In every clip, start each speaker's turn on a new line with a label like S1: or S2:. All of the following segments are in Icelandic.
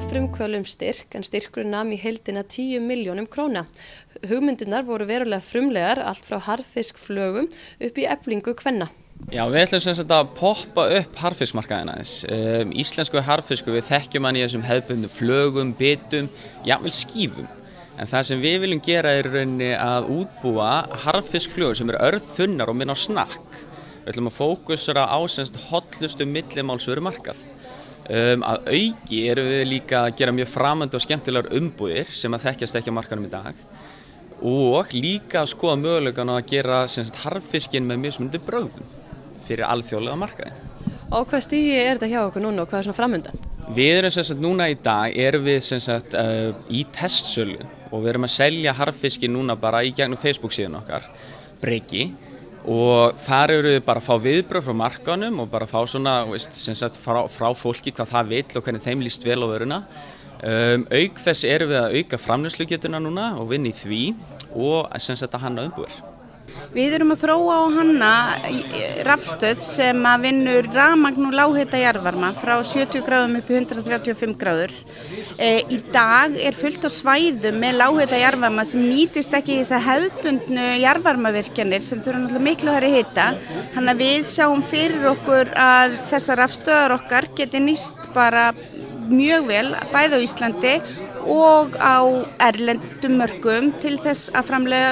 S1: frumkvöðlum styrk en styrkurinn nam í heildina 10 milljónum króna. Hugmyndirnar voru verulega frumlegar allt frá harðfiskflögum upp í eflingu kvenna.
S2: Já, við ætlum sem sagt að poppa upp harðfiskmarkaðinn aðeins. Íslenskur harðfiskur við þekkjum hann í þessum hefðbundnu flögum, bitum, jafnvel skífum. En það sem við viljum gera er rauninni að útbúa harðfiskflögur sem eru örþunnar og minna á snakk. Við ætlum að fókusera á hollustu millimálsvörumarkað. Að auki erum við líka að gera mjög framandi og skemmtilegar umbúðir sem að þekkjast ekki á markaðnum í dag. Og líka að skoða möguleikann að gera harðfiskinn með mismunandi brögðum fyrir alþjóðlega markaði.
S1: Og hvað stigi er þetta hjá okkur núna og hvað er svona framundan?
S2: Við erum núna í dag í testsölu og við erum að selja harðfiskinn núna bara í gegnum Facebook síðan okkar, Breki, og þar eru við bara að fá viðbrögð frá markaðnum og bara að fá svona frá fólki hvað það vill og hvernig þeim líst vel á vöruna. Auk þess erum við að auka framleiðslugetuna núna og vinna í því og að hanna umbúðir.
S3: Við erum að þróa og hanna rafstöð sem að vinnur rafmagn og lághita jarðvarma frá 70 gráðum upp í 135 gráður. Í dag er fullt á svæðum með lághita jarðvarma sem nýtist ekki í þessar hefðbundnu jarðvarmavirkjanir sem þurfa náttúrulega miklu hærri hita. Þannig að við sjáum fyrir okkur að þessar rafstöðar okkar geti nýst bara mjög vel, bæði á Íslandi og á erlendum mörkuðum til þess að framleiða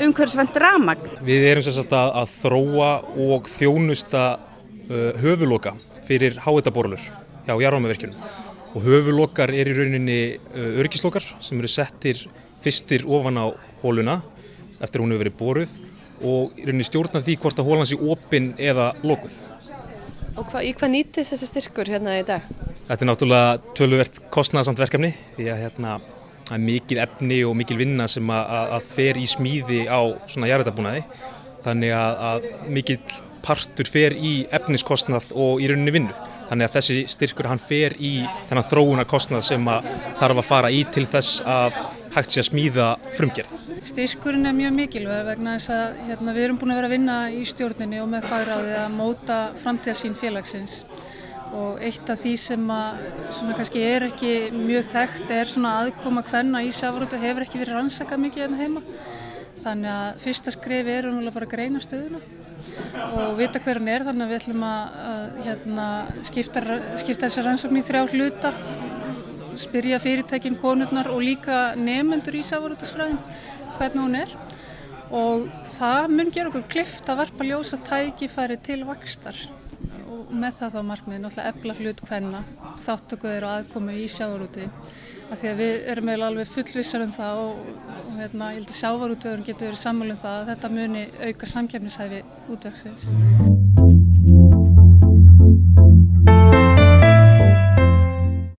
S3: umhverfisvænt rafmagn.
S4: Við erum að þróa og þjónusta höfuðloka fyrir háhitaborholur hjá jarðvarmavirkjunum. Og höfuðlokar eru í rauninni öryggislokar sem eru settir fyrstir ofan á holuna eftir að hún hefur verið boruð og í rauninni stjórna því hvort að holan sé opin eða lokuð.
S1: Og í hvað nýtist þessi styrkur hérna í dag?
S4: Þetta er náttúrulega töluvert kostnaðarsamt verkefni því að það er mikið efni og mikil vinna sem að fer í smíði á svona jarðhitabúnaði. Þannig að mikill partur fer í efniskostnað og í rauninni vinnu. Þannig að þessi styrkur hann fer í þennan þróunarkostnað sem að þarf að fara í til þess að hægt sé að smíða frumgerð.
S5: Styrkurinn er mjög mikilvægur vegna þess að við erum búin að vera að vinna í stjórninni og með fagráði að móta framtíðarsýn félagsins. Og eitt af því sem kannski er ekki mjög þekkt er aðkoma kvenna í sjávarútvegi hefur ekki verið rannsakað mikið hérna heima. Þannig að fyrsta skrefi er bara að greina stöðuna og vita hver hann er, þannig að við ætlum að skipta þessa rannsókn í 3 hluta, spyrja fyrirtækin, konurnar og líka nemendur í sjávarútvegsfræðum hvernig hún er. Og það mun gera okkur kleift að varpa ljós á tækifæri til vaxtar. Og með það þá markmiðið náttúrulega efla hlut kvenna, þátttöku þeirra og aðkomu í sjávarútvegi. Af því að við erum alveg fullvissar það og ég held að sjávarútvegurinn getur verið sammála það að þetta muni auka samkeppnishæfi útvegsins.